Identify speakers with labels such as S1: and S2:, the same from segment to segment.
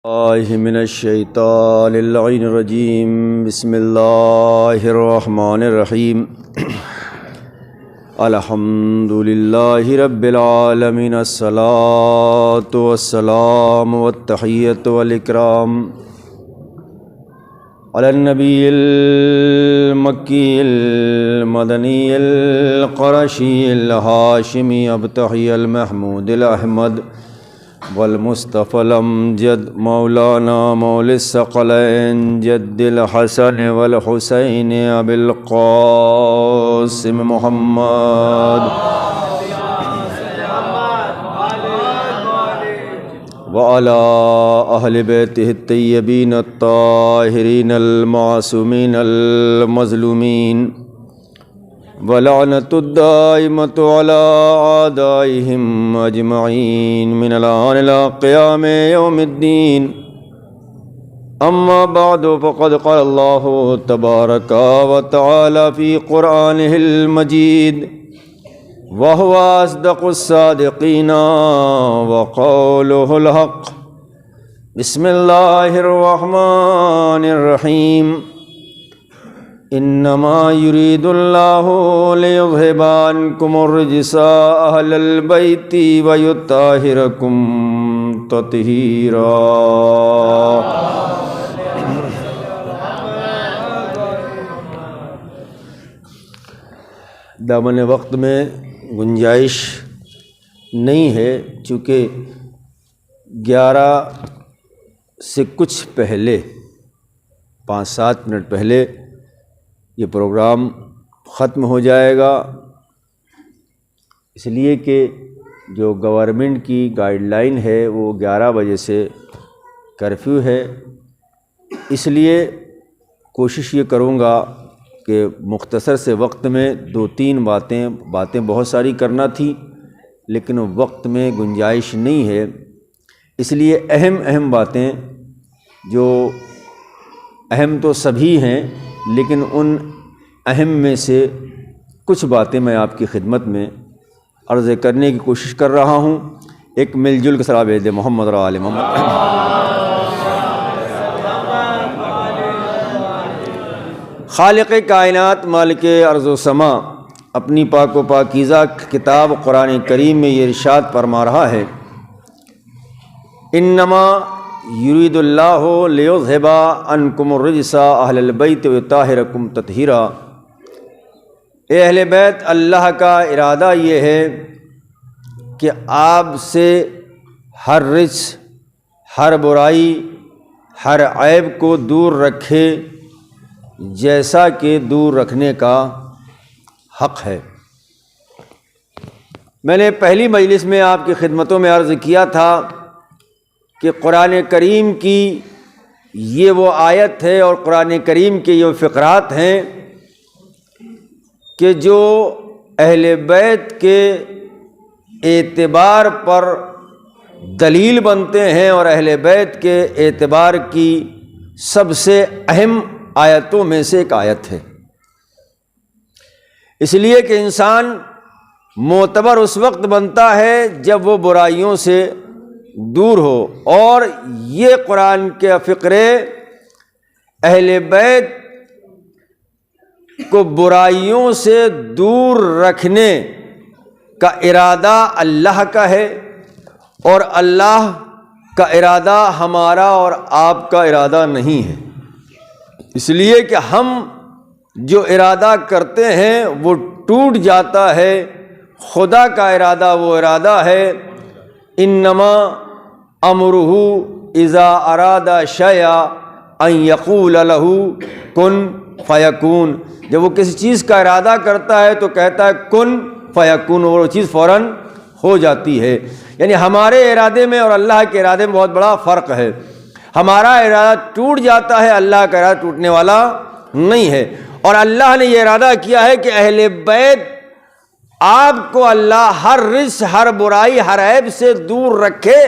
S1: من الشیطان اللعین الرجیم بسم اللہ الرحمن الرحیم الحمد للہ رب العالمین الصلاۃ والسلام والتحیۃ والاکرام علی النبی المکی المدنی القرشی الہاشمی ابتحی المحمود الاحمد والمصطفى الامجد مولانا مول الثقلین جد الحسن والحسین ابی القاسم محمد وعلى اہل بیتہ الطیبین الطاہرین المعصومین المظلومین ولعنت الدائمۃ علی اعدائهم اجمعین من الآن الى قیام یوم الدین اما بعد فقد قال اللہ تبارک وتعالی فی قرآنہ المجید وهو اصدق الصادقین وقولہ الحق بسم اللہ الرحمن الرحیم انما یرید اللہ لیذہب عنکم الرجس اہل البیت ویطہرکم تطہیرا۔ دامن وقت میں گنجائش نہیں ہے، چونکہ 11 سے کچھ پہلے 5-7 منٹ پہلے یہ پروگرام ختم ہو جائے گا، اس لیے کہ جو گورنمنٹ کی گائیڈ لائن ہے وہ 11 بجے سے کرفیو ہے، اس لیے کوشش یہ کروں گا کہ مختصر سے وقت میں 2-3 باتیں بہت ساری کرنا تھی، لیکن وقت میں گنجائش نہیں ہے، اس لیے اہم باتیں، جو اہم تو سبھی ہیں لیکن ان اہم میں سے کچھ باتیں میں آپ کی خدمت میں عرض کرنے کی کوشش کر رہا ہوں۔ ایک مل جل کے صلوات بھیج دے محمد اور آل محمد۔ خالق کائنات مالک ارض و سما اپنی پاک و پاکیزہ کتاب قرآن کریم میں یہ ارشاد فرما رہا ہے، انما یرید اللہ لیذہب عنکم الرجس اہل البیت ویطہرکم تطہیرا۔ اے اہل بیت، اللہ کا ارادہ یہ ہے کہ آپ سے ہر رجس، ہر برائی، ہر عیب کو دور رکھے، جیسا کہ دور رکھنے کا حق ہے۔ میں نے پہلی مجلس میں آپ کی خدمتوں میں عرض کیا تھا کہ قرآن کریم کی یہ وہ آیت ہے اور قرآن کریم کے یہ فقرات ہیں کہ جو اہل بیت کے اعتبار پر دلیل بنتے ہیں اور اہل بیت کے اعتبار کی سب سے اہم آیتوں میں سے ایک آیت ہے۔ اس لیے کہ انسان معتبر اس وقت بنتا ہے جب وہ برائیوں سے دور ہو، اور یہ قرآن کے فقرے اہل بیت کو برائیوں سے دور رکھنے کا ارادہ اللہ کا ہے، اور اللہ کا ارادہ ہمارا اور آپ کا ارادہ نہیں ہے۔ اس لیے کہ ہم جو ارادہ کرتے ہیں وہ ٹوٹ جاتا ہے، خدا کا ارادہ وہ ارادہ ہے، انما امرہ اذا اراد شیئا ان یقول لہ کن فیکون۔ جب وہ کسی چیز کا ارادہ کرتا ہے تو کہتا ہے کن فیکون، اور وہ چیز فوراً ہو جاتی ہے۔ یعنی ہمارے ارادے میں اور اللہ کے ارادے میں بہت بڑا فرق ہے۔ ہمارا ارادہ ٹوٹ جاتا ہے، اللہ کا ارادہ ٹوٹنے والا نہیں ہے، اور اللہ نے یہ ارادہ کیا ہے کہ اہل بیت آپ کو اللہ ہر رجس، ہر برائی، ہر عیب سے دور رکھے،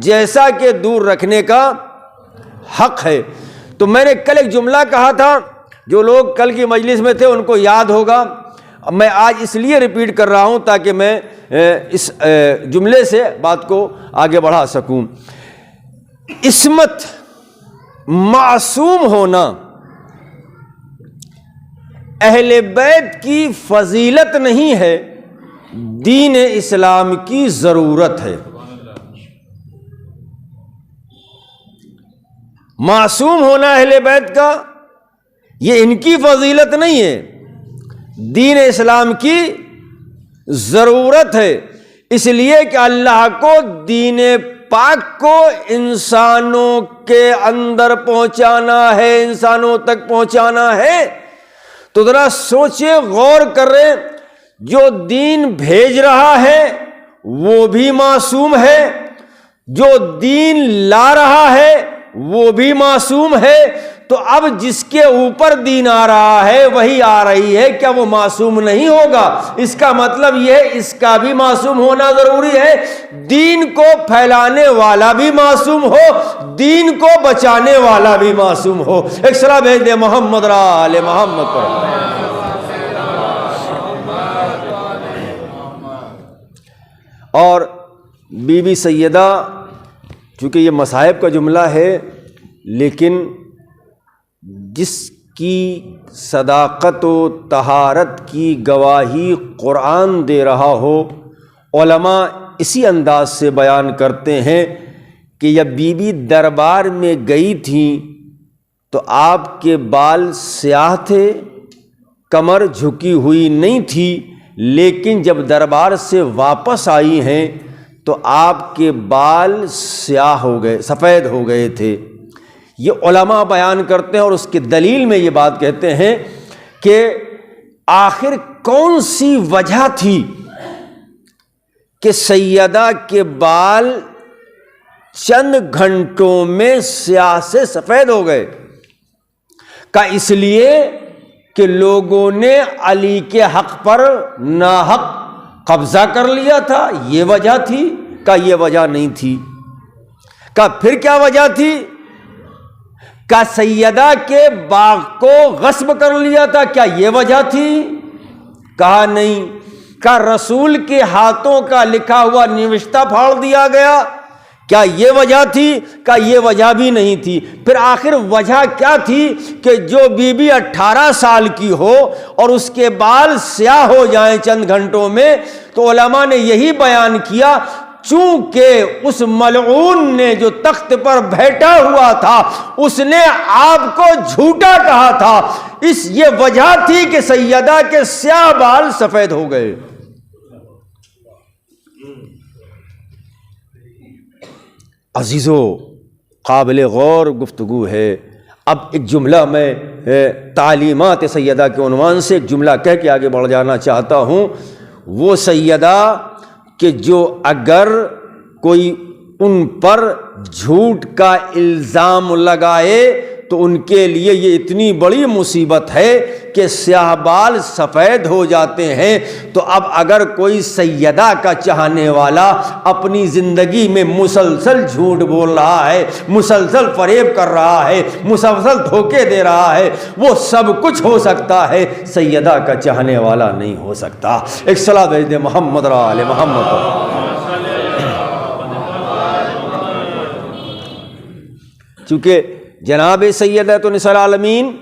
S1: جیسا کہ دور رکھنے کا حق ہے۔ تو میں نے کل ایک جملہ کہا تھا، جو لوگ کل کی مجلس میں تھے ان کو یاد ہوگا، میں آج اس لیے ریپیٹ کر رہا ہوں تاکہ میں اس جملے سے بات کو آگے بڑھا سکوں۔ عصمت، معصوم ہونا اہل بیت کی فضیلت نہیں ہے، دین اسلام کی ضرورت ہے۔ معصوم ہونا اہل بیت کا یہ ان کی فضیلت نہیں ہے، دین اسلام کی ضرورت ہے، اس لیے کہ اللہ کو دین پاک کو انسانوں کے اندر پہنچانا ہے، انسانوں تک پہنچانا ہے۔ تو ذرا سوچیں، غور کریں، جو دین بھیج رہا ہے وہ بھی معصوم ہے، جو دین لا رہا ہے وہ بھی معصوم ہے، تو اب جس کے اوپر دین آ رہا ہے وہی آ رہی ہے، کیا وہ معصوم نہیں ہوگا؟ اس کا مطلب یہ ہے اس کا بھی معصوم ہونا ضروری ہے، دین کو پھیلانے والا بھی معصوم ہو، دین کو بچانے والا بھی معصوم ہو۔ ایک صلاح بھیج دے محمد آل محمد پر۔ اور بی بی سیدہ، چونکہ یہ مصائب کا جملہ ہے، لیکن جس کی صداقت و طہارت کی گواہی قرآن دے رہا ہو، علماء اسی انداز سے بیان کرتے ہیں کہ جب بی بی دربار میں گئی تھیں تو آپ کے بال سیاہ تھے، کمر جھکی ہوئی نہیں تھی، لیکن جب دربار سے واپس آئی ہیں تو آپ کے بال سیاہ ہو گئے، سفید ہو گئے تھے۔ یہ علماء بیان کرتے ہیں اور اس کی دلیل میں یہ بات کہتے ہیں کہ آخر کون سی وجہ تھی کہ سیدہ کے بال چند گھنٹوں میں سیاہ سے سفید ہو گئے؟ کہ اس لیے کہ لوگوں نے علی کے حق پر ناحق قبضہ کر لیا تھا، یہ وجہ تھی؟ کہ یہ وجہ نہیں تھی۔ کہ پھر کیا وجہ تھی؟ کہ سیدہ کے باغ کو غصب کر لیا تھا، کیا یہ وجہ تھی؟ کہا نہیں۔ کہ رسول کے ہاتھوں کا لکھا ہوا نوشتہ پھاڑ دیا گیا، کیا یہ وجہ تھی؟ کہ یہ وجہ بھی نہیں تھی۔ پھر آخر وجہ کیا تھی کہ جو بی بی 18 سال کی ہو اور اس کے بال سیاہ ہو جائیں چند گھنٹوں میں؟ تو علماء نے یہی بیان کیا، چونکہ اس ملعون نے جو تخت پر بیٹھا ہوا تھا اس نے آپ کو جھوٹا کہا تھا، یہ وجہ تھی کہ سیدہ کے سیاہ بال سفید ہو گئے۔ عزیزو، قابل غور گفتگو ہے۔ اب ایک جملہ میں تعلیمات سیدہ کے عنوان سے ایک جملہ کہہ کے آگے بڑھ جانا چاہتا ہوں۔ وہ سیدہ کہ جو اگر کوئی ان پر جھوٹ کا الزام لگائے تو ان کے لیے یہ اتنی بڑی مصیبت ہے کہ سیاہ بال سفید ہو جاتے ہیں، تو اب اگر کوئی سیدہ کا چاہنے والا اپنی زندگی میں مسلسل جھوٹ بول رہا ہے، مسلسل فریب کر رہا ہے، مسلسل دھوکے دے رہا ہے، وہ سب کچھ ہو سکتا ہے، سیدہ کا چاہنے والا نہیں ہو سکتا۔ ایک صلاۃ بھیج دے محمد آل محمد پر۔ چونکہ جناب سیدہ نساء العالمین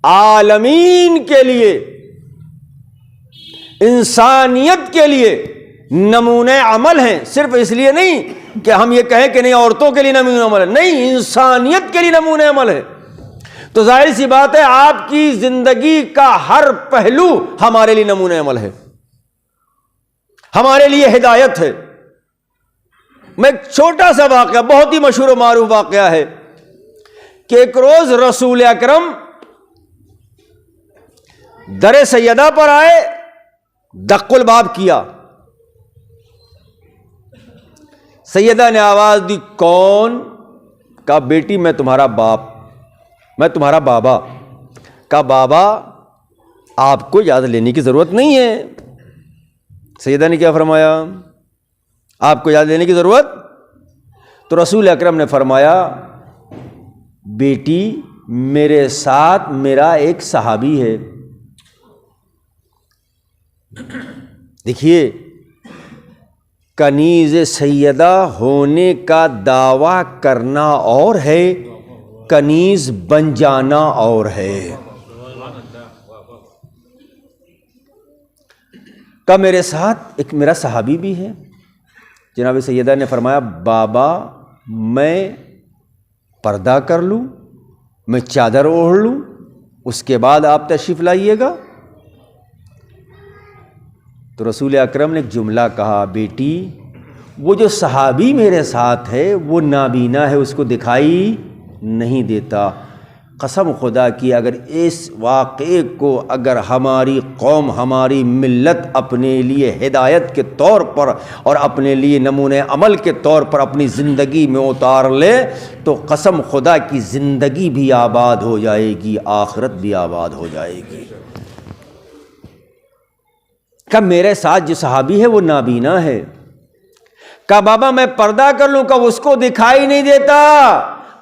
S1: عالمین کے لیے، انسانیت کے لیے نمونہ عمل ہیں، صرف اس لیے نہیں کہ ہم یہ کہیں کہ نہیں عورتوں کے لیے نمونہ عمل ہے، نہیں، انسانیت کے لیے نمونہ عمل ہے۔ تو ظاہر سی بات ہے آپ کی زندگی کا ہر پہلو ہمارے لیے نمونہ عمل ہے، ہمارے لیے ہدایت ہے۔ میں ایک چھوٹا سا واقعہ، بہت ہی مشہور و معروف واقعہ ہے کہ ایک روز رسول اکرم در سیدہ پر آئے، دق الباب کیا، سیدہ نے آواز دی، کون؟ کہا بیٹی میں تمہارا باپ، میں تمہارا بابا۔ کہا بابا آپ کو اجازت لینے کی ضرورت نہیں ہے۔ سیدہ نے کیا فرمایا؟ آپ کو اجازت لینے کی ضرورت؟ تو رسول اکرم نے فرمایا بیٹی میرے ساتھ میرا ایک صحابی ہے۔ دیکھیے کنیز سیدہ ہونے کا دعویٰ کرنا اور ہے، کنیز بن جانا اور ہے۔ کہ میرے ساتھ ایک میرا صحابی بھی ہے، جناب سیدہ نے فرمایا بابا میں پردہ کر لوں، میں چادر اوڑھ لوں، اس کے بعد آپ تشریف لائیے گا؟ تو رسول اکرم نے ایک جملہ کہا، بیٹی وہ جو صحابی میرے ساتھ ہے وہ نابینا ہے، اس کو دکھائی نہیں دیتا۔ قسم خدا کی اگر اس واقعے کو اگر ہماری قوم، ہماری ملت اپنے لیے ہدایت کے طور پر اور اپنے لیے نمونہ عمل کے طور پر اپنی زندگی میں اتار لے تو قسم خدا کی زندگی بھی آباد ہو جائے گی، آخرت بھی آباد ہو جائے گی۔ کہ میرے ساتھ جو صحابی ہے وہ نابینا ہے، کہ بابا میں پردہ کر لوں، کہ اس کو دکھائی نہیں دیتا۔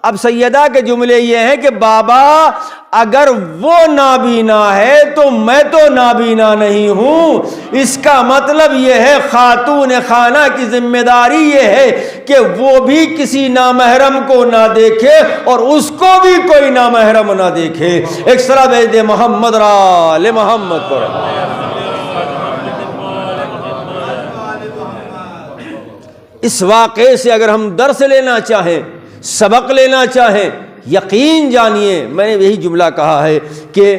S1: اب سیدہ کے جملے یہ ہیں کہ بابا اگر وہ نابینا ہے تو میں تو نابینا نہیں ہوں، اس کا مطلب یہ ہے خاتون خانہ کی ذمہ داری یہ ہے کہ وہ بھی کسی نامحرم کو نہ دیکھے اور اس کو بھی کوئی نامحرم نہ دیکھے۔ ایک صلاۃ بھیج دے محمد را آل محمد پر۔ اس واقعے سے اگر ہم درس لینا چاہیں، سبق لینا چاہیں، یقین جانیے میں نے یہی جملہ کہا ہے کہ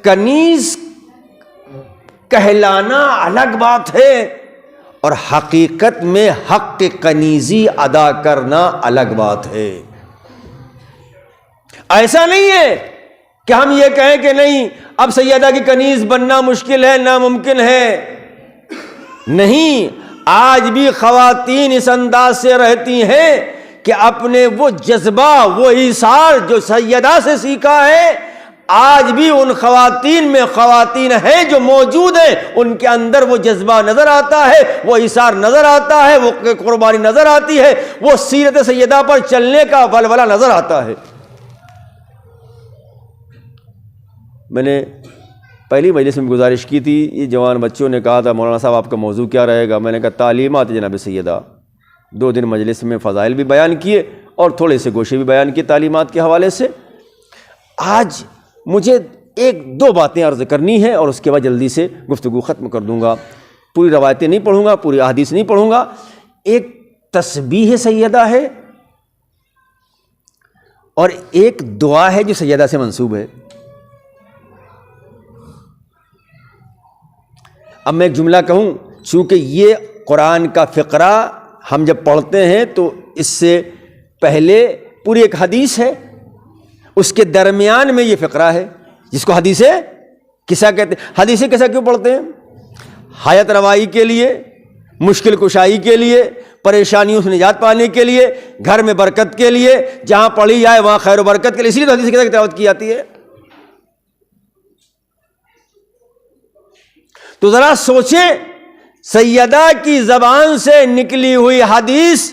S1: کنیز کہلانا الگ بات ہے اور حقیقت میں حق کی کنیزی ادا کرنا الگ بات ہے۔ ایسا نہیں ہے کہ ہم یہ کہیں کہ نہیں اب سیدہ کی کنیز بننا مشکل ہے، ناممکن ہے۔ نہیں، آج بھی خواتین اس انداز سے رہتی ہیں کہ اپنے وہ جذبہ، وہ ایثار جو سیدہ سے سیکھا ہے، آج بھی ان خواتین میں خواتین ہیں جو موجود ہیں، ان کے اندر وہ جذبہ نظر آتا ہے، وہ ایثار نظر آتا ہے، وہ قربانی نظر آتی ہے، وہ سیرت سیدہ پر چلنے کا ولولہ نظر آتا ہے۔ میں نے پہلی مجلس میں گزارش کی تھی، یہ جوان بچوں نے کہا تھا مولانا صاحب آپ کا موضوع کیا رہے گا؟ میں نے کہا تعلیمات جناب سیدہ۔ 2 دن مجلس میں فضائل بھی بیان کیے اور تھوڑے سے گوشے بھی بیان کیے تعلیمات کے حوالے سے۔ آج مجھے 1-2 باتیں عرض کرنی ہے اور اس کے بعد جلدی سے گفتگو ختم کر دوں گا۔ پوری روایتیں نہیں پڑھوں گا، پوری احادیث نہیں پڑھوں گا۔ ایک تسبیح سیدہ ہے اور ایک دعا ہے جو سیدہ سے منسوب ہے۔ اب میں ایک جملہ کہوں، چونکہ یہ قرآن کا فقرہ ہم جب پڑھتے ہیں تو اس سے پہلے پوری ایک حدیث ہے، اس کے درمیان میں یہ فقرہ ہے جس کو حدیث قصہ کہتے ہیں۔ حدیث قصہ کیوں پڑھتے ہیں؟ حیات روائی کے لیے، مشکل کشائی کے لیے، پریشانیوں سے نجات پانے کے لیے، گھر میں برکت کے لیے، جہاں پڑھی جائے وہاں خیر و برکت کے لیے، اس لیے تو حدیث قصہ کی تلاوت کی جاتی ہے۔ تو ذرا سوچیں، سیدہ کی زبان سے نکلی ہوئی حدیث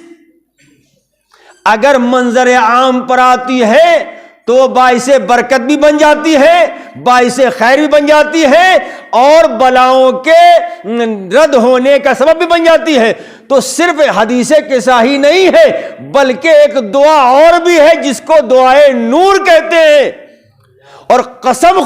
S1: اگر منظر عام پر آتی ہے تو باعث برکت بھی بن جاتی ہے، باعث خیر بھی بن جاتی ہے اور بلاؤں کے رد ہونے کا سبب بھی بن جاتی ہے۔ تو صرف حدیث قصہ ہی نہیں ہے بلکہ ایک دعا اور بھی ہے جس کو دعائے نور کہتے ہیں، اور قسم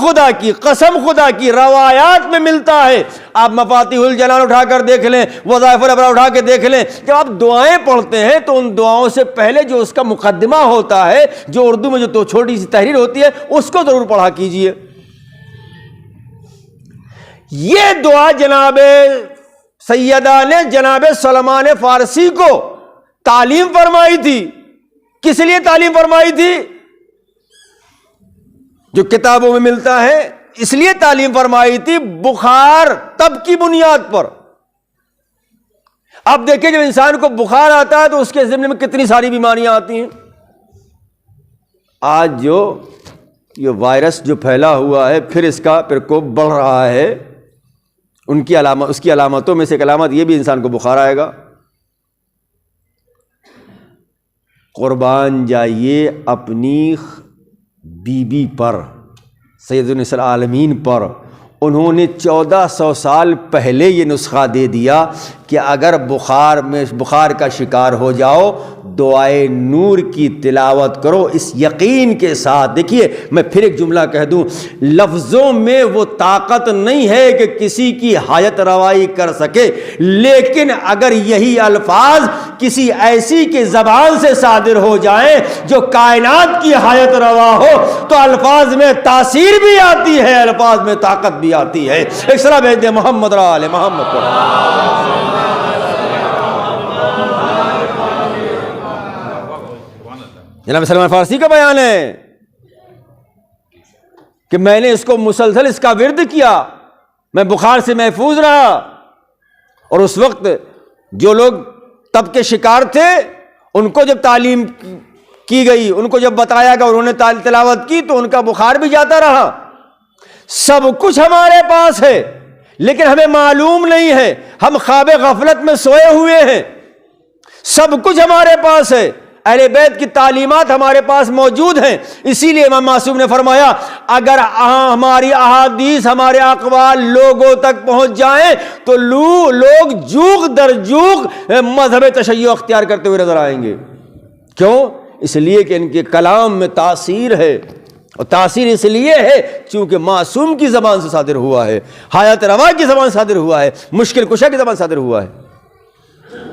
S1: خدا کی روایات میں ملتا ہے۔ آپ مفاتیح الجنان اٹھا کر دیکھ لیں، وظائف الابرار اٹھا کے دیکھ لیں، جب آپ دعائیں پڑھتے ہیں تو ان دعاؤں سے پہلے جو اس کا مقدمہ ہوتا ہے، جو اردو میں جو تو چھوٹی سی تحریر ہوتی ہے، اس کو ضرور پڑھا کیجئے۔ یہ دعا جناب سیدہ نے جناب سلمان فارسی کو تعلیم فرمائی تھی۔ کس لیے تعلیم فرمائی تھی؟ جو کتابوں میں ملتا ہے، اس لیے تعلیم فرمائی تھی بخار تب کی بنیاد پر۔ اب دیکھیں جب انسان کو بخار آتا ہے تو اس کے ذمے میں کتنی ساری بیماریاں آتی ہیں۔ آج جو یہ وائرس جو پھیلا ہوا ہے، پھر اس کا پرکوپ بڑھ رہا ہے، اس کی علامتوں میں سے ایک علامت یہ بھی انسان کو بخار آئے گا۔ قربان جائیے اپنی بیوی پر، سید النساء العالمین پر، انہوں نے 1400 سال پہلے یہ نسخہ دے دیا کہ اگر بخار کا شکار ہو جاؤ دعائے نور کی تلاوت کرو اس یقین کے ساتھ. دیکھیے میں پھر ایک جملہ کہہ دوں, لفظوں میں وہ طاقت نہیں ہے کہ کسی کی حاجت روائی کر سکے, لیکن اگر یہی الفاظ کسی ایسی کے زبان سے صادر ہو جائیں جو کائنات کی حاجت روا ہو تو الفاظ میں تاثیر بھی آتی ہے, الفاظ میں طاقت بھی آتی ہے. ایک صلاح بھیج دیں محمد علی محمد پر. جناب سلمان فارسی کا بیان ہے کہ میں نے اس کو مسلسل اس کا ورد کیا, میں بخار سے محفوظ رہا, اور اس وقت جو لوگ تب کے شکار تھے ان کو جب تعلیم کی گئی, ان کو جب بتایا گیا, انہوں نے تلاوت کی تو ان کا بخار بھی جاتا رہا. سب کچھ ہمارے پاس ہے لیکن ہمیں معلوم نہیں ہے, ہم خواب غفلت میں سوئے ہوئے ہیں. سب کچھ ہمارے پاس ہے, اہل بیت کی تعلیمات ہمارے پاس موجود ہیں. اسی لیے امام معصوم نے فرمایا اگر ہماری احادیث ہمارے اقوال لوگوں تک پہنچ جائیں تو لوگ جوق در جوق مذہب تشیع اختیار کرتے ہوئے نظر آئیں گے. کیوں؟ اس لیے کہ ان کے کلام میں تاثیر ہے, اور تاثیر اس لیے ہے چونکہ معصوم کی زبان سے صادر ہوا ہے, حیات روا کی زبان سے صادر ہوا ہے, مشکل کشا کی زبان سے صادر ہوا ہے.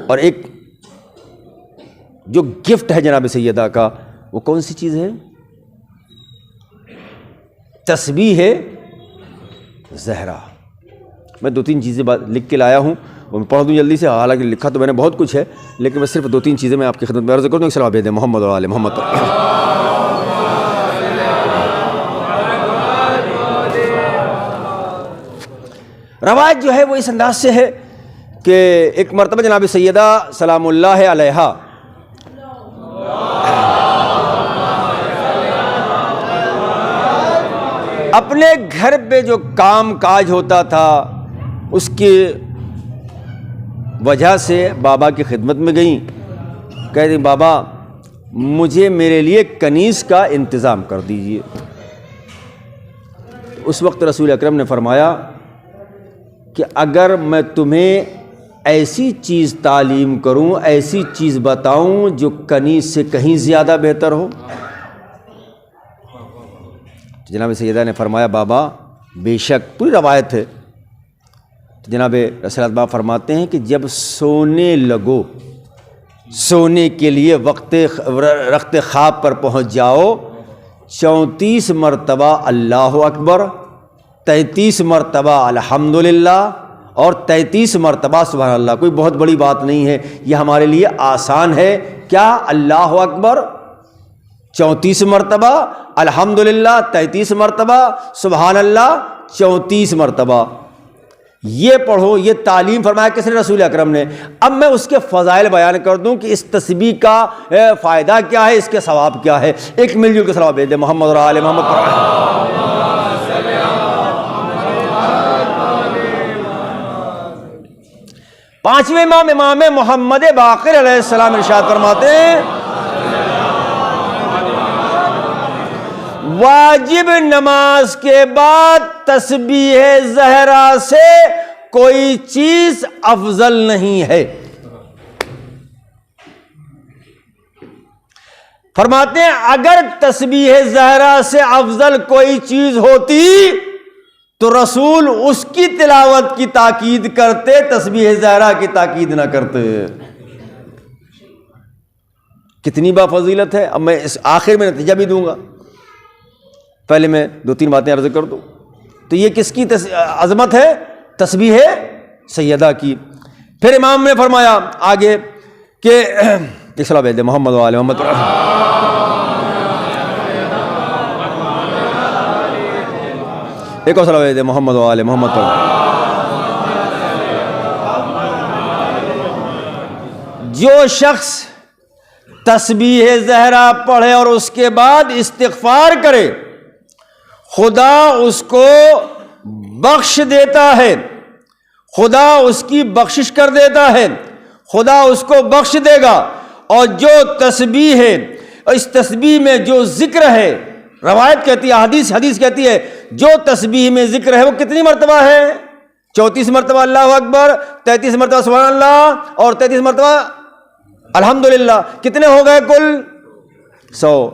S1: اور ایک جو گفٹ ہے جناب سیدہ کا وہ کون سی چیز ہے؟ تسبیح زہرا. میں 2-3 چیزیں لکھ کے لایا ہوں, وہ میں پڑھ دوں جلدی سے, حالانکہ لکھا تو میں نے بہت کچھ ہے لیکن میں صرف 2-3 چیزیں میں آپ کی خدمت میں عرض کر دوں. ایک صلاح بھیج دیں محمد اور آل محمد. روایت جو ہے وہ اس انداز سے ہے کہ ایک مرتبہ جناب سیدہ سلام اللہ علیہا اپنے گھر پہ جو کام کاج ہوتا تھا اس کی وجہ سے بابا کی خدمت میں گئیں. کہتے ہیں بابا مجھے میرے لیے کنیز کا انتظام کر دیجئے. اس وقت رسول اکرم نے فرمایا کہ اگر میں تمہیں ایسی چیز تعلیم کروں, ایسی چیز بتاؤں جو کنیز سے کہیں زیادہ بہتر ہو. جناب سیدہ نے فرمایا بابا بے شک, پوری روایت ہے. جناب رسول اللہ فرماتے ہیں کہ جب سونے لگو, سونے کے لیے رخت خواب پر پہنچ جاؤ, 34 مرتبہ اللہ اکبر, 33 مرتبہ الحمدللہ اور 33 مرتبہ سبحان اللہ. کوئی بہت بڑی بات نہیں ہے, یہ ہمارے لیے آسان ہے. کیا؟ اللہ اکبر 34 مرتبہ, الحمدللہ 33 مرتبہ, سبحان اللہ 34 مرتبہ. یہ پڑھو, یہ تعلیم فرمایا کس نے؟ رسول اکرم نے. اب میں اس کے فضائل بیان کر دوں کہ اس تسبیح کا فائدہ کیا ہے, اس کے ثواب کیا ہے. ایک مل جل کے صلوات بھیج دیں محمد اور آل محمد پر. پانچویں امام محمد باقر علیہ السلام ارشاد فرماتے ہیں واجب نماز کے بعد تسبیح زہرا سے کوئی چیز افضل نہیں ہے. فرماتے ہیں اگر تسبیح زہرا سے افضل کوئی چیز ہوتی تو رسول اس کی تلاوت کی تاکید کرتے, تسبیح زہرا کی تاکید نہ کرتے. کتنی با فضیلت ہے. اب میں اس آخر میں نتیجہ بھی دوں گا, پہلے میں 2-3 باتیں عرض کر دوں. تو یہ کس کی عظمت ہے؟ تسبیح سیدہ کی. پھر امام نے فرمایا آگے کہ صلاح بھیج دیں محمد و آل محمد. ایک اور صلاح بھیج دیں محمد و آل محمد. جو شخص تسبیح زہرا پڑھے اور اس کے بعد استغفار کرے خدا اس کو بخش دیتا ہے, خدا اس کی بخشش کر دیتا ہے, خدا اس کو بخش دے گا. اور جو تسبیح ہے, اس تسبیح میں جو ذکر ہے, روایت کہتی ہے, حدیث کہتی ہے جو تسبیح میں ذکر ہے وہ کتنی مرتبہ ہے؟ 34 مرتبہ اللہ اکبر، 33 مرتبہ سبحان اللہ اور 33 مرتبہ الحمدللہ، کتنے ہو گئے کل؟ 100۔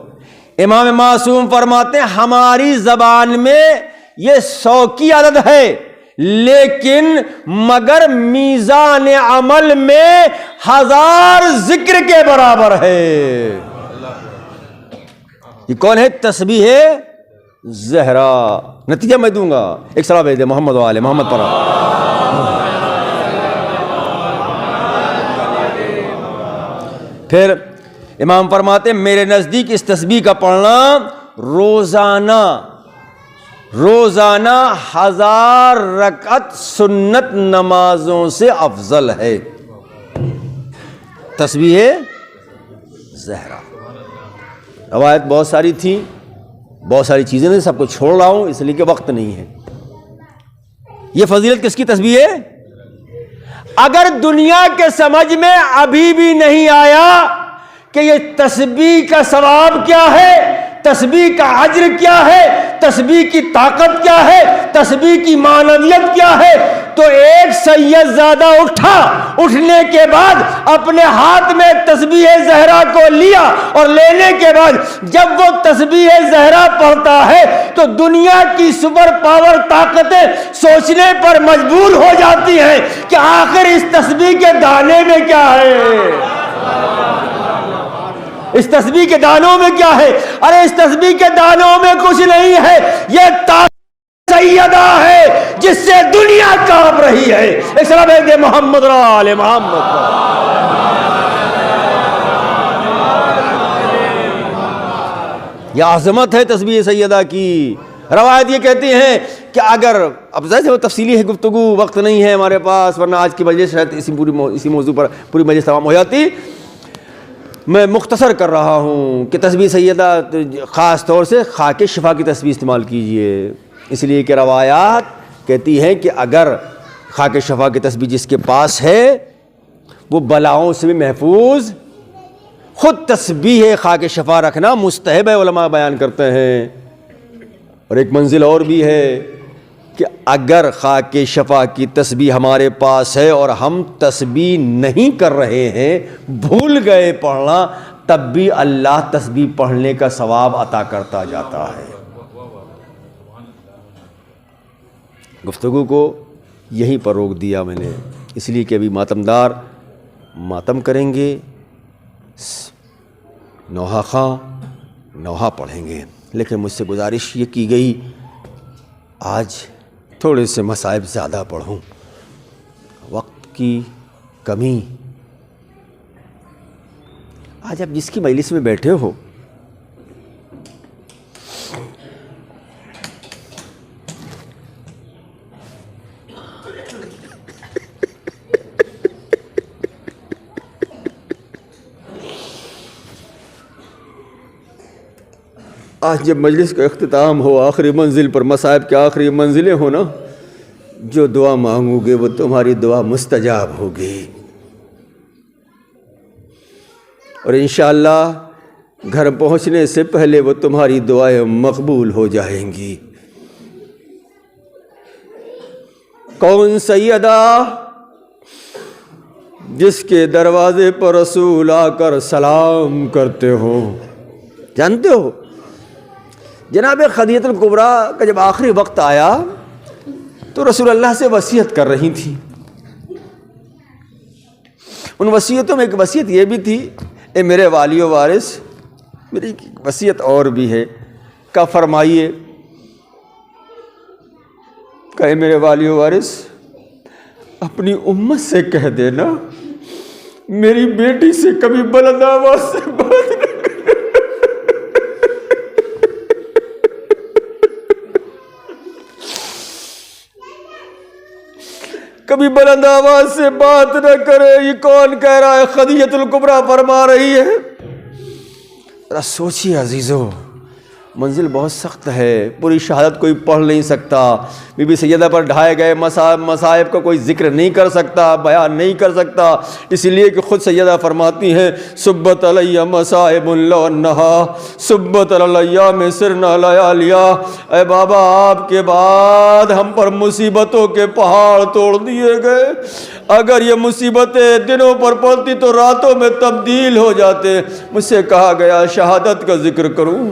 S1: امام معصوم فرماتے ہیں ہماری زبان میں یہ 100 کی عدد ہے، لیکن مگر میزان عمل میں 1000 ذکر کے برابر ہے۔ یہ کون ہے؟ تسبیح زہرا۔ نتیجہ میں دوں گا، ایک صلاۃ بھیج دے محمد و آل محمد پر۔ پھر امام فرماتے ہیں میرے نزدیک اس تسبیح کا پڑھنا روزانہ 1000 رکعت سنت نمازوں سے افضل ہے۔ تسبیح زہرا۔ روایت بہت ساری تھی، بہت ساری چیزیں نہیں، سب کو چھوڑ رہا ہوں اس لیے کہ وقت نہیں ہے۔ یہ فضیلت کس کی تسبیح ہے؟ اگر دنیا کے سمجھ میں ابھی بھی نہیں آیا کہ یہ تسبیح کا ثواب کیا ہے، تسبیح کا اجر کیا ہے، تسبیح کی طاقت کیا ہے، تسبیح کی معنویت کیا ہے، تو ایک سید زادہ اٹھنے کے بعد اپنے ہاتھ میں تسبیح زہرا کو لیا اور لینے کے بعد جب وہ تسبیح زہرا پڑھتا ہے تو دنیا کی سپر پاور طاقتیں سوچنے پر مجبور ہو جاتی ہیں کہ آخر اس تسبیح کے دانے میں کیا ہے، اس تسبیح کے دانوں میں کیا ہے؟ ارے اس تسبیح کے دانوں میں کچھ نہیں ہے، یہ سیدہ ہے جس سے دنیا کانپ رہی ہے۔ ایک سلام ہے محمد و آل محمد۔ یہ عظمت ہے تسبیح سیدہ کی۔ روایت یہ کہتی ہیں کہ اگر اب ظاہر وہ تفصیلی ہے گفتگو، وقت نہیں ہے ہمارے پاس، ورنہ آج کی مجلس شاید اسی موضوع پر پوری مجلس تمام ہو جاتی۔ میں مختصر کر رہا ہوں کہ تسبیح سیدہ خاص طور سے خاک شفا کی تسبیح استعمال کیجئے، اس لیے کہ روایات کہتی ہیں کہ اگر خاک شفا کی تسبیح جس کے پاس ہے وہ بلاؤں سے بھی محفوظ۔ خود تسبیح خاک شفا رکھنا مستحب ہے، علماء بیان کرتے ہیں۔ اور ایک منزل اور بھی ہے کہ اگر خاک شفا کی تسبیح ہمارے پاس ہے اور ہم تسبیح نہیں کر رہے ہیں، بھول گئے پڑھنا، تب بھی اللہ تسبیح پڑھنے کا ثواب عطا کرتا جاتا ہے۔ گفتگو کو یہیں پر روک دیا میں نے، اس لیے کہ ابھی ماتمدار ماتم کریں گے، نوحہ خواں نوحہ پڑھیں گے، لیکن مجھ سے گزارش یہ کی گئی آج تھوڑے سے مصائب زیادہ پڑھوں، وقت کی کمی۔ آج آپ جس کی مجلس میں بیٹھے ہو آج جب مجلس کا اختتام ہو، آخری منزل پر، مصائب کے آخری منزلیں ہو نا، جو دعا مانگو گے وہ تمہاری دعا مستجاب ہوگی، اور انشاءاللہ گھر پہنچنے سے پہلے وہ تمہاری دعائیں مقبول ہو جائیں گی۔ کون سیدہ جس کے دروازے پر رسول آ کر سلام کرتے ہو؟ جانتے ہو جناب خدیجہ الکبریٰ کا جب آخری وقت آیا تو رسول اللہ سے وصیت کر رہی تھی۔ ان وصیتوں میں ایک وصیت یہ بھی تھی، اے میرے والی و وارث، میری وصیت اور بھی ہے، کیا فرمائیے کہ اے میرے والی و وارث، اپنی امت سے کہہ دینا میری بیٹی سے کبھی بلند آواز سے بات نہ، کبھی بلند آواز سے بات نہ کرے۔ یہ کون کہہ رہا ہے؟ خدیجہ الکبریٰ فرما رہی ہے۔ ذرا سوچیے عزیزو، منزل بہت سخت ہے، پوری شہادت کوئی پڑھ نہیں سکتا، بی بی سیدہ پر ڈھائے گئے مصائب کا کوئی ذکر نہیں کر سکتا، بیان نہیں کر سکتا، اس لیے کہ خود سیدہ فرماتی ہیں سبت علیہ مصائب لو انہا سبت علیہ میں سرنا لیالیا، اے بابا آپ کے بعد ہم پر مصیبتوں کے پہاڑ توڑ دیے گئے، اگر یہ مصیبتیں دنوں پر پڑتی تو راتوں میں تبدیل ہو جاتے، مجھ سے کہا گیا شہادت کا ذکر کروں،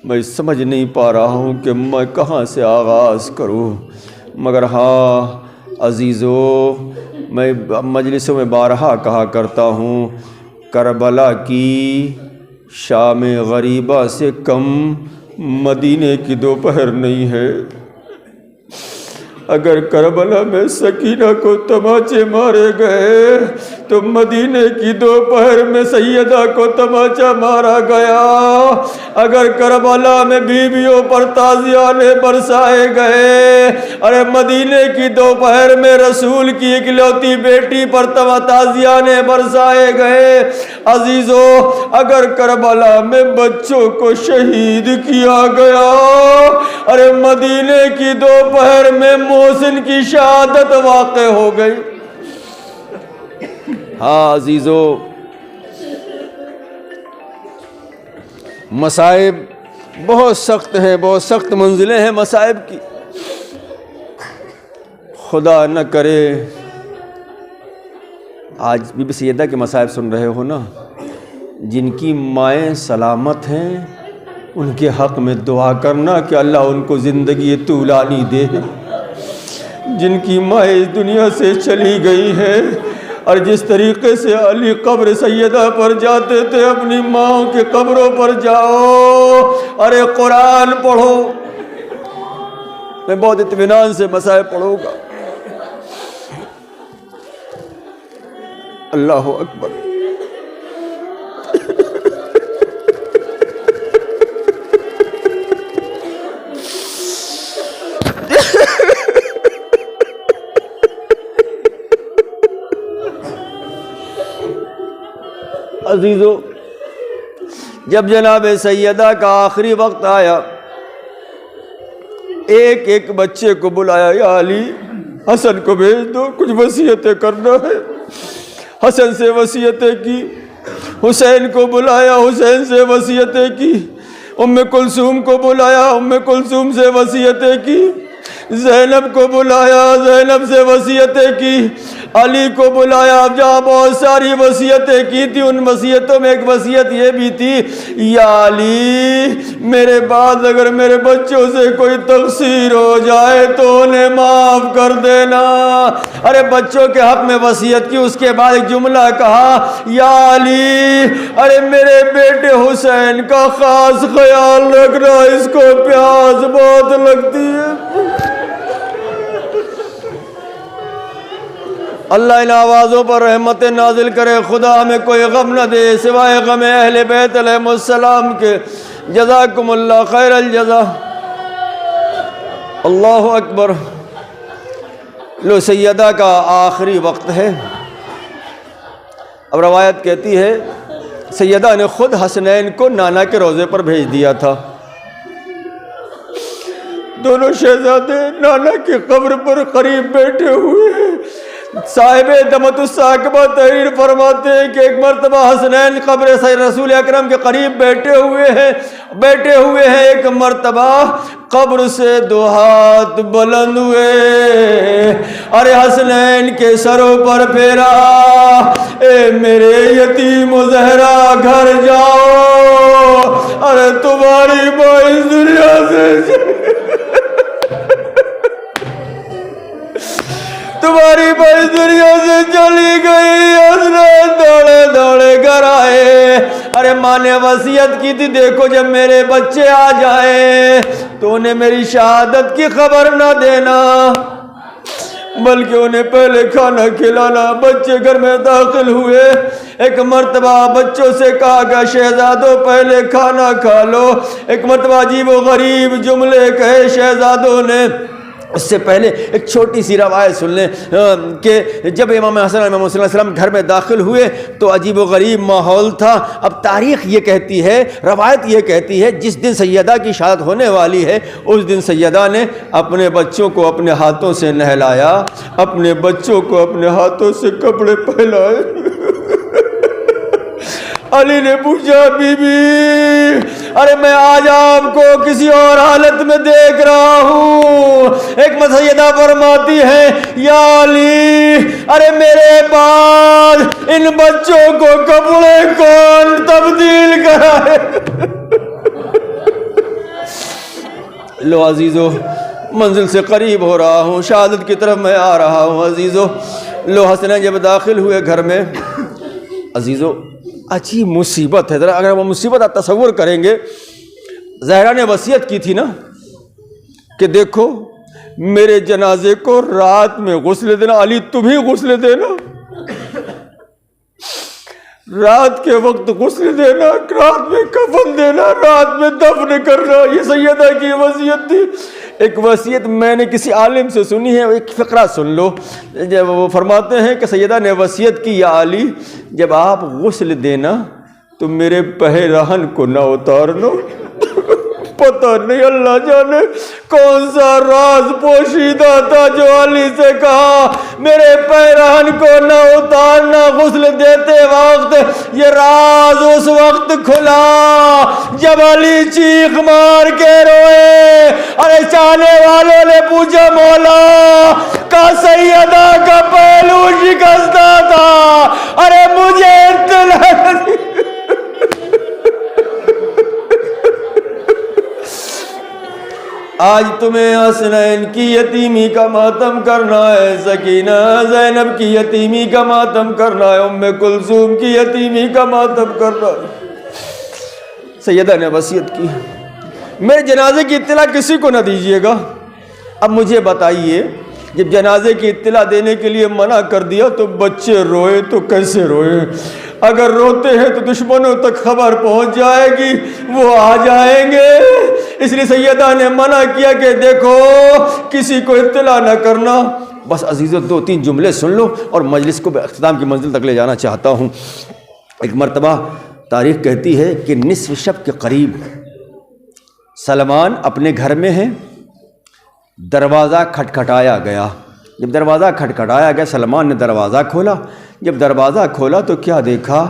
S1: میں سمجھ نہیں پا رہا ہوں کہ میں کہاں سے آغاز کروں، مگر ہاں عزیزو میں مجلسوں میں بارہا کہا کرتا ہوں کربلا کی شام غریبہ سے کم مدینے کی دوپہر نہیں ہے، اگر کربلا میں سکینہ کو تماچے مارے گئے تو مدینے کی دوپہر میں سیدہ کو تماچا مارا گیا، اگر کربلا میں بیویوں پر تازیانے برسائے گئے، ارے مدینے کی دوپہر میں رسول کی اکلوتی بیٹی پر تازیانے برسائے گئے، عزیزو اگر کربلا میں بچوں کو شہید کیا گیا، ارے مدینے کی دوپہر میں محسن کی شہادت واقع ہو گئی۔ ہاں عزیزو مصائب بہت سخت ہیں، بہت سخت منزلیں ہیں مصائب کی، خدا نہ کرے آج بی بی سیدہ کے مصائب سن رہے ہو نا، جن کی مائیں سلامت ہیں ان کے حق میں دعا کرنا کہ اللہ ان کو زندگی طولانی دے، جن کی مائیں اس دنیا سے چلی گئی ہیں، اور جس طریقے سے علی قبر سیدہ پر جاتے تھے اپنی ماں کے قبروں پر جاؤ، ارے قرآن پڑھو، میں بہت اطمینان سے مصائب پڑھوں گا، اللہ اکبر۔ عزیزو جب جناب سیدہ کا آخری وقت آیا، ایک ایک بچے کو بلایا، یا علی حسن کو بھیج دو، کچھ وصیتیں کرنا ہے، حسن سے وصیتیں کی، حسین کو بلایا، حسین سے وصیتیں کی، ام کلثوم کو بلایا، ام کلثوم سے وصیتیں کی، زینب کو بلایا، زینب سے وصیتیں کی، علی کو بلایا، اب جہاں بہت ساری وصیتیں کی تھی ان وصیتوں میں ایک وصیت یہ بھی تھی، یا علی میرے بعد اگر میرے بچوں سے کوئی تقصیر ہو جائے تو انہیں معاف کر دینا، ارے بچوں کے حق میں وصیت کی، اس کے بعد ایک جملہ کہا، یا علی ارے میرے بیٹے حسین کا خاص خیال رکھنا، اس کو پیاس بہت لگتی ہے، اللہ ان آوازوں پر رحمت نازل کرے، خدا ہمیں کوئی غم نہ دے سوائے غم اہل بیت علیہ السلام کے، جزاکم اللہ خیر الجزا۔ اللہ اکبر۔ لو سیدہ کا آخری وقت ہے، اب روایت کہتی ہے سیدہ نے خود حسنین کو نانا کے روضے پر بھیج دیا تھا، دونوں شہزادے نانا کی قبر پر قریب بیٹھے ہوئے ہیں، صاحب دمت الساکبہ تحریر فرماتے ہیں کہ ایک مرتبہ حسنین قبر رسول اکرم کے قریب بیٹھے ہوئے ہیں، ایک مرتبہ قبر سے دو ہاتھ بلند ہوئے، ارے حسنین کے سروں پر پھیرا، اے میرے یتیم و زہرا گھر جاؤ، ارے تمہاری ماں اس دنیا سے تمہاری بھائی دنیا سے چلی گئی، حسنین دوڑے دوڑے گھر آئے، ارے ماں نے وصیت کی تھی دیکھو جب میرے بچے آ جائیں تو انہیں میری شہادت کی خبر نہ دینا، بلکہ انہیں پہلے کھانا کھلانا۔ بچے گھر میں داخل ہوئے، ایک مرتبہ بچوں سے کہا کہ شہزادوں پہلے کھانا کھا لو، ایک مرتبہ عجیب و غریب جملے کہے شہزادوں نے، اس سے پہلے ایک چھوٹی سی روایت سن لیں کہ جب امام حسن امام حسین علیہ السلام گھر میں داخل ہوئے تو عجیب و غریب ماحول تھا۔ اب تاریخ یہ کہتی ہے، روایت یہ کہتی ہے، جس دن سیدہ کی شہادت ہونے والی ہے اس دن سیدہ نے اپنے بچوں کو اپنے ہاتھوں سے نہلایا، اپنے بچوں کو اپنے ہاتھوں سے کپڑے پہنائے۔ علی نے پوچھا بی بی ارے میں آج آپ کو کسی اور حالت میں دیکھ رہا ہوں۔ ایک سیدہ فرماتی ہے یا علی ارے میرے بعد ان بچوں کو کپڑے کون تبدیل کرائے؟ لو عزیزو منزل سے قریب ہو رہا ہوں، شہادت کی طرف میں آ رہا ہوں عزیزو۔ لو حسنین جب داخل ہوئے گھر میں عزیزو عجیب مصیبت ہے، ذرا اگر وہ مصیبت آپ تصور کریں گے۔ زہرا نے وصیت کی تھی نا کہ دیکھو میرے جنازے کو رات میں غسل دینا، علی تم ہی غسل دینا، رات کے وقت غسل دینا، رات میں کفن دینا، رات میں دفن کرنا، یہ سیدہ کی وصیت تھی۔ ایک وصیت میں نے کسی عالم سے سنی ہے، ایک فقرہ سن لو۔ جب وہ فرماتے ہیں کہ سیدہ نے وصیت کی یا علی جب آپ غسل دینا تو میرے پہرہن کو نہ اتارنا۔ پتہ نہیں اللہ جانے کون سا راز پوشیدہ تھا جو علی سے کہا میرے پیرہن کو نہ اتارنا غسل دیتے وقت۔ یہ راز اس وقت کھلا جب علی چیخ مار کے روئے۔ ارے چاہنے والوں نے پوچھا مولا کا سیدہ کا پہلو شکستہ تھا، ارے مجھے اطلاع آج تمہیں حسنین کی یتیمی کا ماتم کرنا ہے، سکینہ زینب کی یتیمی کا ماتم کرنا ہے، ام کلثوم کی یتیمی کا ماتم کرنا ہے۔ سیدہ نے وصیت کی میرے جنازے کی اطلاع کسی کو نہ دیجیے گا۔ اب مجھے بتائیے جب جنازے کی اطلاع دینے کے لیے منع کر دیا تو بچے روئے تو کیسے روئے؟ اگر روتے ہیں تو دشمنوں تک خبر پہنچ جائے گی، وہ آ جائیں گے۔ اس لیے سیدہ نے منع کیا کہ دیکھو کسی کو اطلاع نہ کرنا۔ بس عزیزو 2-3 جملے سن لو اور مجلس کو اختتام کی منزل تک لے جانا چاہتا ہوں۔ ایک مرتبہ تاریخ کہتی ہے کہ نصف شب کے قریب سلمان اپنے گھر میں ہیں، دروازہ کھٹکھٹایا گیا۔ جب دروازہ کھٹکھٹایا گیا سلمان نے دروازہ کھولا۔ جب دروازہ کھولا تو کیا دیکھا؟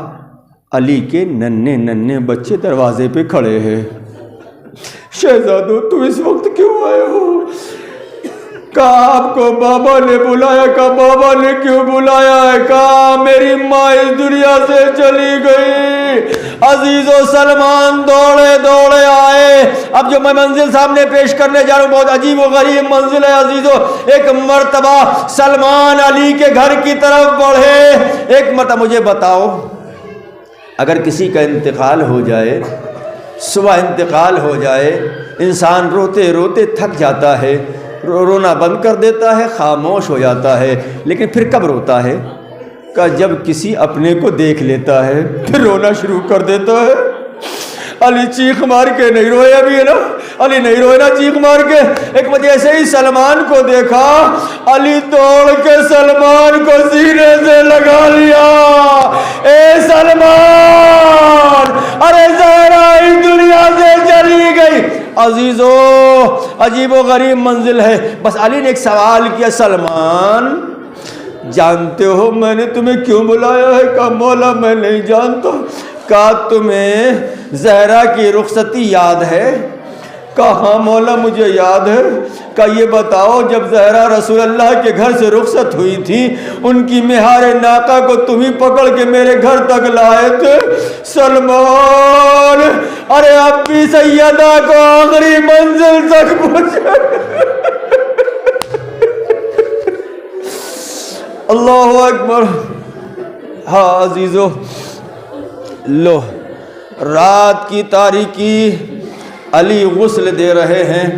S1: علی کے ننھے ننھے بچے دروازے پہ کھڑے ہیں۔ شہزادو تم اس وقت کیوں آئے ہو؟ کہا آپ کو بابا نے بلایا۔ کہا بابا نے کیوں بلایا ہے؟ کہا میری ماں اس دنیا سے چلی گئی۔ عزیز و سلمان دوڑے دوڑے آئے۔ اب جو میں منزل سامنے پیش کرنے جا رہا ہوں بہت عجیب و غریب منزل ہے عزیزو۔ ایک مرتبہ سلمان علی کے گھر کی طرف بڑھے۔ ایک مرتبہ مجھے بتاؤ اگر کسی کا انتقال ہو جائے، صبح انتقال ہو جائے، انسان روتے روتے تھک جاتا ہے، رونا بند کر دیتا ہے، خاموش ہو جاتا ہے، لیکن پھر کب روتا ہے؟ کہ جب کسی اپنے کو دیکھ لیتا ہے پھر رونا شروع کر دیتا ہے۔ علی چیخ مار کے نہیں روئے ابھی ہے نا، علی نہیں روئے نا چیخ مار کے۔ ایک بار ایسے ہی سلمان کو دیکھا، علی دوڑ کے سلمان کو سینے سے لگا لیا۔ اے سلمان ارے زہرا اس دنیا سے چلی گئی۔ عزیزو عجیب و غریب منزل ہے۔ بس علی نے ایک سوال کیا، سلمان جانتے ہو میں نے تمہیں کیوں بلایا ہے؟ کہا مولا میں نہیں جانتا۔ کہا تمہیں زہرا کی رخصتی یاد ہے؟ کہا ہاں مولا مجھے یاد ہے۔ کہا یہ بتاؤ جب زہرا رسول اللہ کے گھر سے رخصت ہوئی تھی ان کی مہار ناقہ کو تم ہی پکڑ کے میرے گھر تک لائے تھے۔ سلمان ارے اب بھی سیدہ کو آخری منزل تک پہنچا۔ اللہ اکبر۔ ہاں عزیزو لو رات کی تاریکی، علی غسل دے رہے ہیں،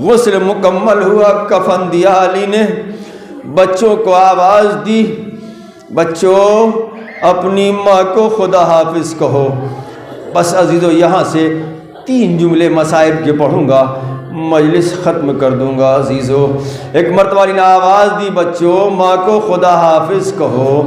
S1: غسل مکمل ہوا، کفن دیا علی نے، بچوں کو آواز دی بچوں اپنی ماں کو خدا حافظ کہو۔ بس عزیزو یہاں سے 3 جملے مصائب کے پڑھوں گا۔ مجلس ختم کر دوں گا۔ عزیزو، ایک مرتبہ نے آواز دی، بچوں ماں کو خدا حافظ کہو،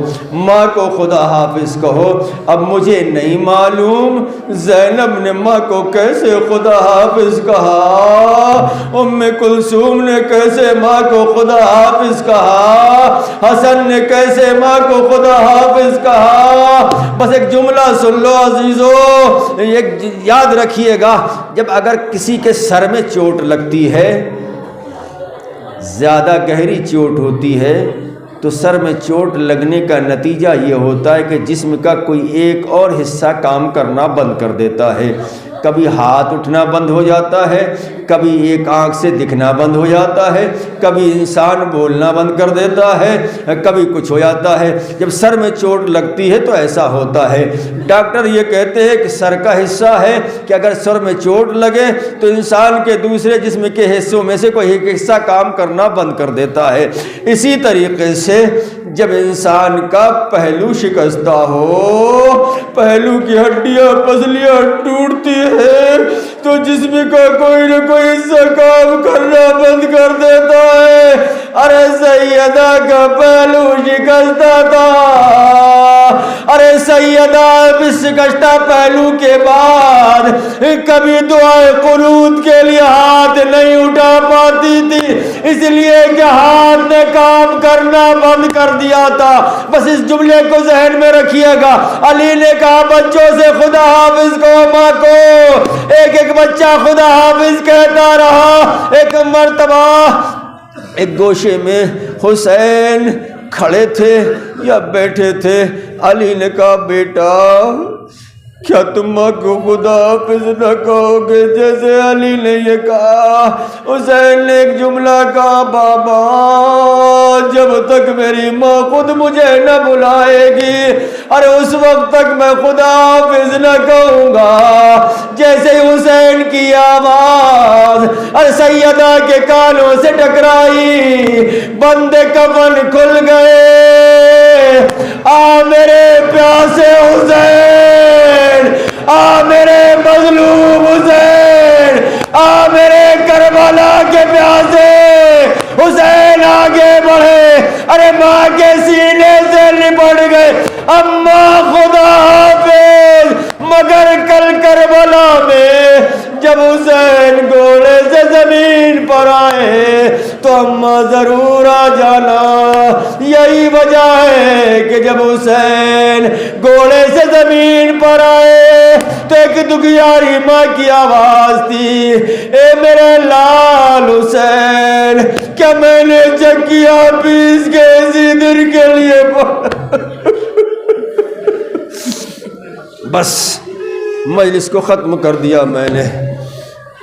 S1: ماں کو خدا حافظ کہو۔ اب مجھے نہیں معلوم زینب نے ماں کو کیسے خدا حافظ کہا، ام کلثوم نے کیسے ماں کو خدا حافظ کہا، حسن نے کیسے ماں کو خدا حافظ کہا۔ بس ایک جملہ سن لو عزیزو، ایک یاد رکھیے گا، جب اگر کسی کے سر میں چوٹ لگتی ہے، زیادہ گہری چوٹ ہوتی ہے، تو سر میں چوٹ لگنے کا نتیجہ یہ ہوتا ہے کہ جسم کا کوئی ایک اور حصہ کام کرنا بند کر دیتا ہے۔ کبھی ہاتھ اٹھنا بند ہو جاتا ہے، کبھی ایک آنکھ سے دکھنا بند ہو جاتا ہے، کبھی انسان بولنا بند کر دیتا ہے، کبھی کچھ ہو جاتا ہے۔ جب سر میں چوٹ لگتی ہے تو ایسا ہوتا ہے۔ ڈاکٹر یہ کہتے ہیں کہ سر کا حصہ ہے کہ اگر سر میں چوٹ لگے تو انسان کے دوسرے جسم کے حصوں میں سے کوئی ایک حصہ کام کرنا بند کر دیتا ہے۔ اسی طریقے سے جب انسان کا پہلو شکستہ ہو، پہلو کی ہڈیاں پسلیاں ٹوٹتی ہے، تو جسم کا کوئی نہ کوئی حصہ کام کرنا بند کر دیتا ہے۔ ارے سیدہ کا پہلو شکستہ تھا، ارے سیدہ اس شکستہ پہلو کے بعد کبھی دعائے قنوت کے لیے ہاتھ نہیں اٹھا پاتی تھی، اس لیے کہ ہاتھ نے کام کرنا بند کر دیا تھا۔ بس اس جملے کو ذہن میں رکھیے گا۔ علی نے کہا بچوں سے خدا حافظ کو، ماں کو ایک ایک بچہ خدا حافظ کہتا رہا۔ ایک مرتبہ ایک گوشے میں حسین کھڑے تھے یا بیٹھے تھے، علی نے کہا بیٹا کیا تم ماں کو خدا حافظ نہ کہو گے؟ جیسے علی نے یہ کہا، حسین نے ایک جملہ کہا، بابا جب تک میری ماں خود مجھے نہ بلائے گی، ارے اس وقت تک میں خدا حافظ نہ کہوں گا۔ جیسے حسین کی آواز ارے سیدہ کے کانوں سے ٹکرائی، بند کفن کھل گئے۔ آ میرے پیاسے حسین، آ میرے مظلوم حسین، آ میرے کربلا کے پیاسے حسین، آگے بڑھے، ارے ماں کے سینے سے لپٹ گئے، اماں خدا حافظ۔ مگر کل کربلا میں جب حسین گھوڑے سے زمین پر آئے تو اماں ضرور آ جانا۔ یہی وجہ ہے کہ جب حسین گھوڑے سے زمین پر آئے تو ایک دکھیاری ماں کی آواز تھی، اے میرے لال حسین، کیا میں نے چکیا پیس کے اسی دن کے لیے بس مجلس کو ختم کر دیا میں نے۔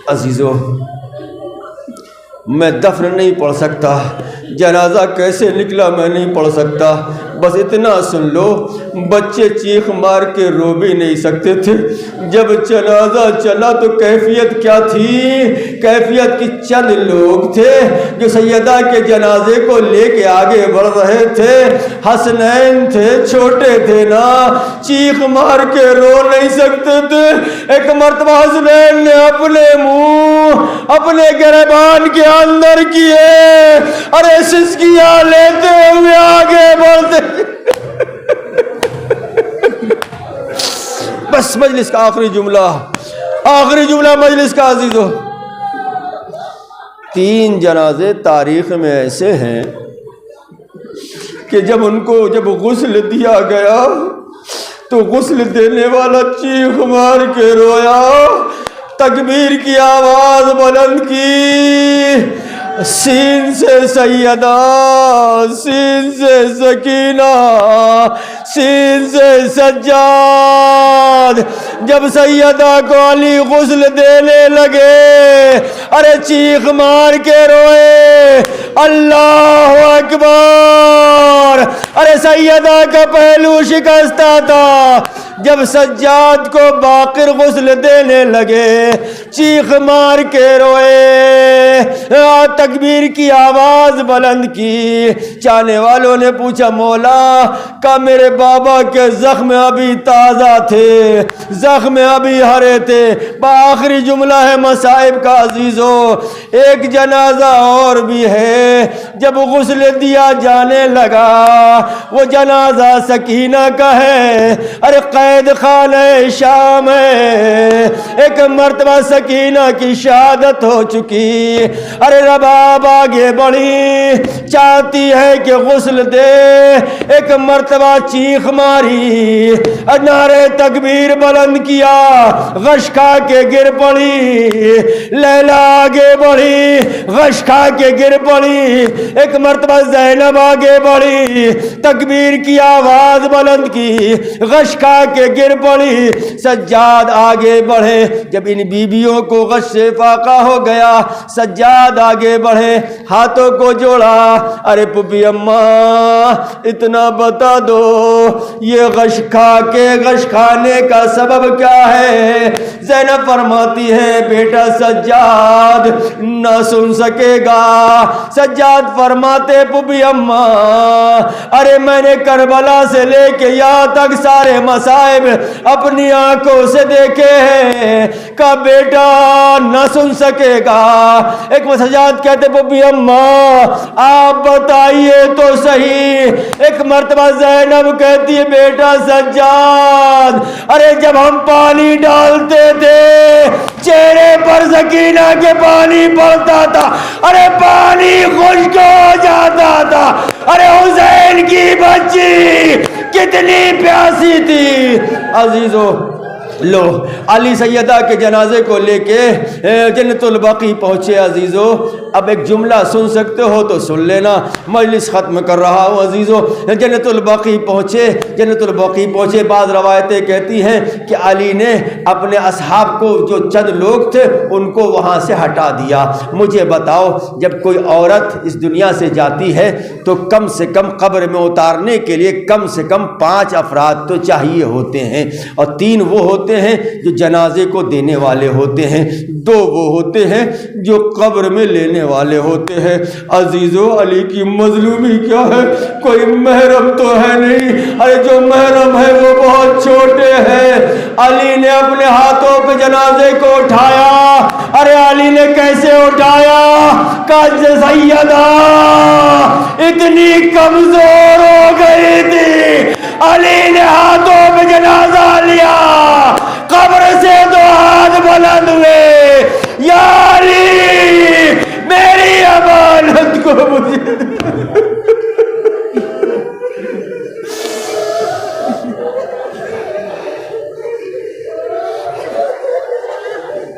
S1: عزیزو، میں دفن نہیں پڑھ سکتا، جنازہ کیسے نکلا میں نہیں پڑھ سکتا، بس اتنا سن لو، بچے چیخ مار کے رو بھی نہیں سکتے تھے۔ جب جنازہ چلا تو کیفیت کیا تھی؟ کیفیت کی چند لوگ تھے جو سیدہ کے جنازے کو لے کے آگے بڑھ رہے تھے۔ حسنین تھے، چھوٹے تھے نا، چیخ مار کے رو نہیں سکتے تھے۔ ایک مرتبہ حسنین نے اپنے منہ اپنے گریبان کے اندر کیے، ارے سسکیاں لیتے ہوئے آگے بڑھتے۔ بس مجلس کا آخری جملہ مجلس کا عزیزو، 3 جنازے تاریخ میں ایسے ہیں کہ جب ان کو غسل دیا گیا تو غسل دینے والا چیخ مار کے رویا، تکبیر کی آواز بلند کی، سین سے سیدہ، سین سے سکینہ، سین سے سجاد۔ جب سیدہ کو علی غسل دینے لگے، ارے چیخ مار کے روئے، اللہ اکبر۔ ارے سیدہ کا پہلو شکستہ تھا، جب سجاد کو باقر غسل دینے لگے چیخ مار کے روئے، تکبیر کی آواز بلند کی۔ چاہنے والوں نے پوچھا مولا کا میرے بابا کے زخم ابھی تازہ تھے، زخم ابھی ہرے تھے۔ بآخری جملہ ہے مصائب کا عزیزو، ایک جنازہ اور بھی ہے۔ جب غسل دیا جانے لگا وہ جنازہ سکینہ کا ہے، ارے قید خانہ شام ہے، ایک مرتبہ سکینہ کی شہادت ہو چکی۔ ارے رباب آگے بڑھی چاہتی ہے کہ غسل دے، ایک مرتبہ چیخ ماری، نعرے تکبیر بلند کیا، غش کھا کے گر پڑی۔ لیلا آگے بڑھی غش کھا کے گر پڑی، ایک مرتبہ زینب آگے بڑھی، تکبیر کی آواز بلند کی، غش کھا کے گر پڑی۔ سجاد آگے بڑھے، جب ان بیویوں کو غش سے فاقہ ہو گیا، سجاد آگے بڑھے، ہاتھوں کو جوڑا، ارے پپی اماں اتنا بتا دو یہ غش کھا کے غش کھانے کا سبب کیا ہے؟ زینب فرماتی ہے بیٹا سجاد نہ سن سکے گا۔ سجاد فرماتے پپی اماں ارے میں نے کربلا سے لے کے یہاں تک سارے مصائب اپنی آنکھوں سے دیکھے ہیں، کہ بیٹا نہ سن سکے گا۔ ایک سجاد کہتے پپی اماں آپ بتائیے تو صحیح۔ ایک مرتبہ زینب کہتی ہے بیٹا سجاد ارے جب ہم پانی ڈالتے تھے چہرے پر سکینہ کے پانی پڑتا تھا، ارے پانی خشک ہو جاتا تھا۔ ارے حسین کی بچی کتنی پیاسی تھی عزیزو۔ لو علی سیدہ کے جنازے کو لے کے جنت البقیع پہنچے عزیزو۔ اب ایک جملہ سن سکتے ہو تو سن لینا، مجلس ختم کر رہا ہوں عزیزو۔ جنت البقیع پہنچے، جنت البقیع پہنچے، بعض روایتیں کہتی ہیں کہ علی نے اپنے اصحاب کو جو چند لوگ تھے ان کو وہاں سے ہٹا دیا۔ مجھے بتاؤ جب کوئی عورت اس دنیا سے جاتی ہے تو کم سے کم قبر میں اتارنے کے لیے کم سے کم 5 افراد تو چاہیے ہوتے ہیں، اور 3 وہ ہوتے ہیں جو جنازے کو دینے والے ہوتے ہیں، 2 وہ ہوتے ہیں جو قبر میں لینے والے ہوتے ہیں۔ عزیزو علی کی مظلومی کیا ہے؟ کوئی محرم تو ہے نہیں، ارے جو محرم ہے وہ بہت چھوٹے ہیں۔ علی نے اپنے ہاتھوں پہ جنازے کو اٹھایا، ارے علی نے کیسے اٹھایا؟ کہ سیدہ اتنی کمزور ہو گئی تھی، علی نے ہاتھوں پہ جنازہ لیا، قبر سے 2 ہاتھ بلند ہوئے،